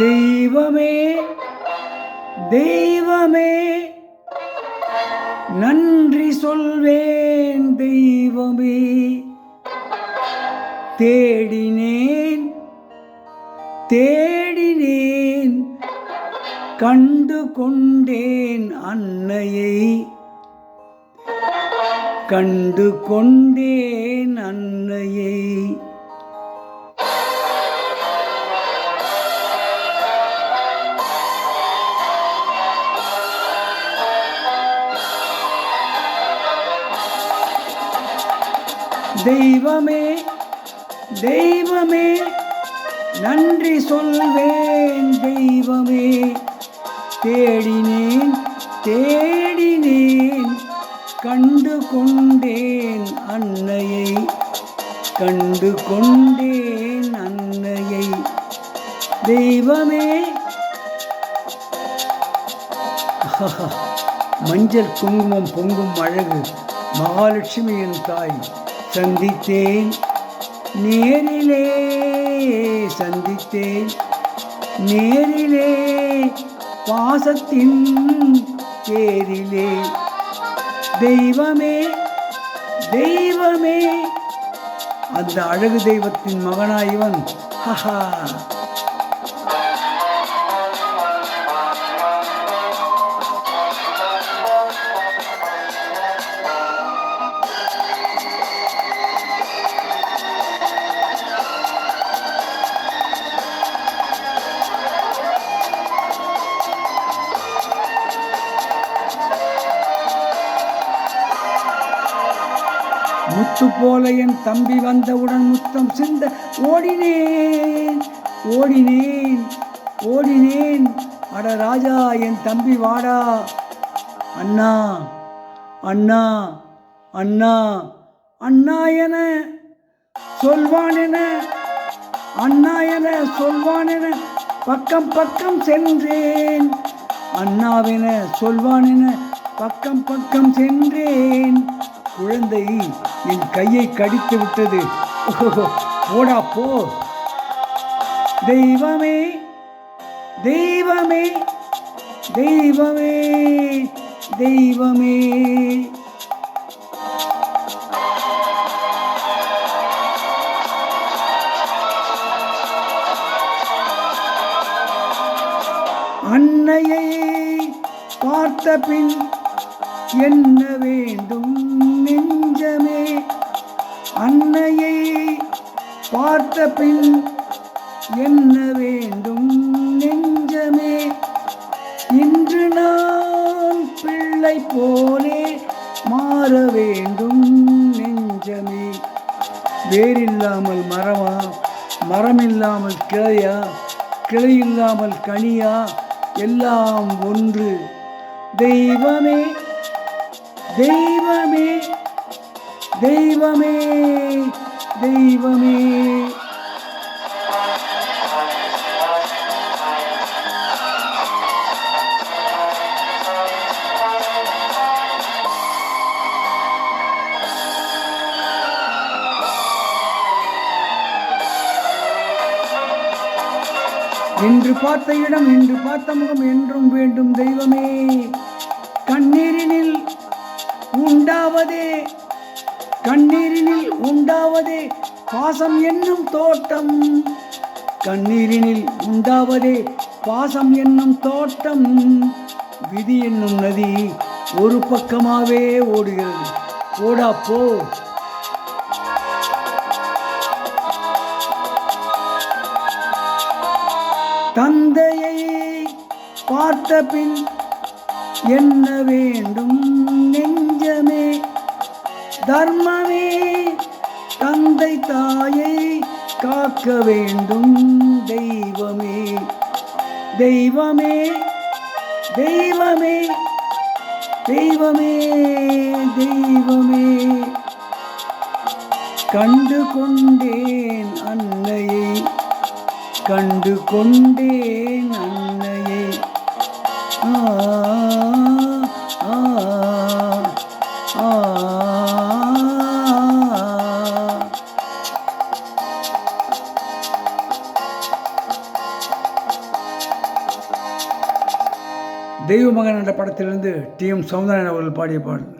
தெய்வமே தெய்வமே நன்றி சொல்வேன் தெய்வமே. தேடினேன் தேடினேன் கண்டு கொண்டேன் அன்னையை, கண்டு கொண்டேன் அன்னையை. தெய்வமே தெய்வமே நன்றி சொல்வேன் தெய்வமே. தேடினேன் தேடினேன் கண்டு கொண்டேன் அன்னையை, கண்டு கொண்டேன் அன்னையை. தெய்வமே. மஞ்சள் குங்குமம் பொங்கும் அழகு மகாலட்சுமியின் தாய். சந்தித்தேன் நேரிலே, சந்தித்தேன் நேரிலே, பாசத்தின் தேரிலே. தெய்வமே தெய்வமே அந்த அழகு தெய்வத்தின் மகனாய்வன். முத்து போல என் தம்பி வந்தவுடன் முத்தம் சிந்த ஓடினேன் ஓடினேன் ஓடினேன். அட ராஜா என் தம்பி வாடா. அண்ணா அண்ணா அண்ணா அண்ணா என சொல்வானென, அண்ணா என சொல்வானென பக்கம் பக்கம் சென்றேன். அண்ணாவென சொல்வானென பக்கம் பக்கம் சென்றேன். குழந்தை என் கையை கடித்து விட்டது. போடா போ. தெய்வமே தெய்வமே தெய்வமே தெய்வமே. அன்னையை பார்த்த பின் என்ன வேண்டும் நெஞ்சமே, அன்னையை பார்த்த பின் என்ன வேண்டும் நெஞ்சமே. இன்று நான் பிள்ளை போலே மாற வேண்டும் நெஞ்சமே. வேரில்லாமல் மரமா, மரமில்லாமல் கிளையா, கிளை இல்லாமல் கனியா, எல்லாம் ஒன்று. தெய்வமே தெய்வமே தெய்வமே தெய்வமே. இன்று பார்த்த இடம், இன்று பார்த்த முகம் என்றும் வேண்டும் தெய்வமே. கண்ணீரினில் உண்டாவதே, கண்ணீரினில் உண்டாவதே பாசம் என்னும் தோட்டம். கண்ணீரினில் உண்டாவதே பாசம் என்னும் தோட்டம். விதி என்னும் நதி ஒரு பக்கமாகவே ஓடுகிறது. ஓடா போ. தந்தையை பார்த்த பின் என்ன வேண்டும் நெஞ்சமே. தர்மமே தந்தை தாயை காக்க வேண்டும் தெய்வமே. தெய்வமே தெய்வமே தெய்வமே தெய்வமே. கண்டு கொண்டேன் அன்னையை, கண்டு கொண்டேன் அன்னையை. தெய்வ மகன் என்ற படத்திலிருந்து டி.எம். சௌந்தரன் அவர்கள் பாடிய பாடல்.